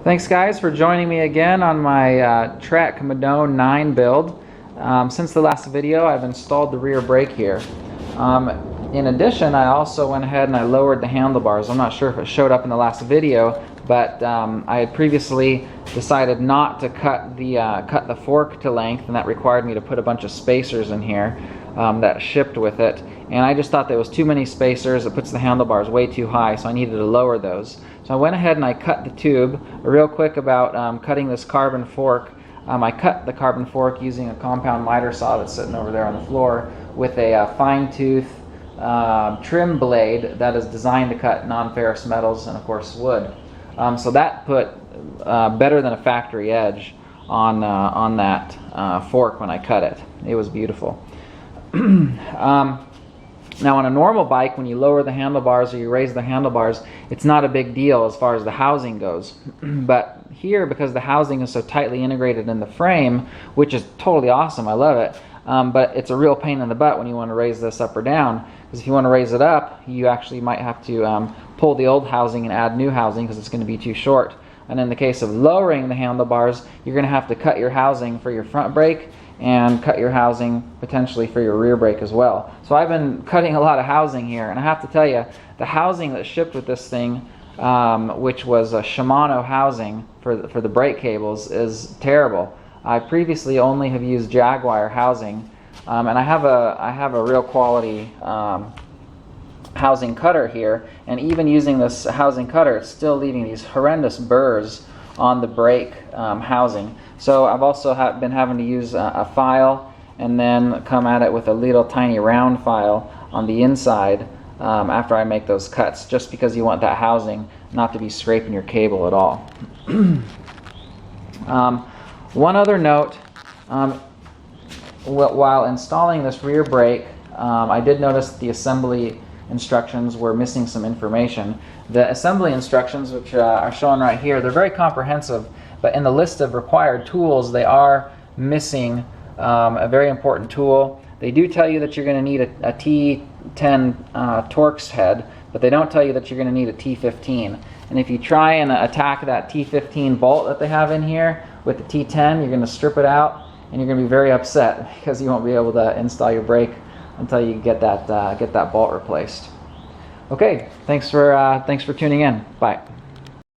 Thanks guys for joining me again on my Trek Madone 9 build. Since the last video, I've installed the rear brake here. In addition, I also went ahead and I lowered the handlebars. I'm not sure if it showed up in the last video, but I had previously decided not to cut the fork to length, and that required me to put a bunch of spacers in here that shipped with it. And I just thought there was too many spacers. It puts the handlebars way too high, so I needed to lower those. So I went ahead and I cut the tube. Real quick about cutting this carbon fork. I cut the carbon fork using a compound miter saw that's sitting over there on the floor with a fine tooth trim blade that is designed to cut non-ferrous metals and of course wood. So that put better than a factory edge on that fork when I cut it. It was beautiful. Now on a normal bike, when you lower the handlebars or you raise the handlebars, it's not a big deal as far as the housing goes. But here, because the housing is so tightly integrated in the frame, which is totally awesome, I love it, but it's a real pain in the butt when you want to raise this up or down. Because if you want to raise it up, you actually might have to pull the old housing and add new housing because it's going to be too short. And in the case of lowering the handlebars, you're going to have to cut your housing for your front brake and cut your housing potentially for your rear brake as well. So I've been cutting a lot of housing here, and I have to tell you, the housing that shipped with this thing, which was a Shimano housing for the brake cables, is terrible. I previously only have used Jaguar housing, and I have a real quality housing cutter here, and even using this housing cutter, it's still leaving these horrendous burrs on the brake housing. So I've also been having to use a file and then come at it with a little tiny round file on the inside after I make those cuts, just because you want that housing not to be scraping your cable at all. One other note, while installing this rear brake, I did notice the assembly instructions were missing some information. The assembly instructions, which are shown right here, they're very comprehensive, but in the list of required tools, they are missing a very important tool. They do tell you that you're going to need a T10 Torx head, but they don't tell you that you're going to need a T15. And if you try and attack that T15 bolt that they have in here with the T10, you're going to strip it out, and you're going to be very upset because you won't be able to install your brake until you get that bolt replaced. Okay, thanks for tuning in. Bye.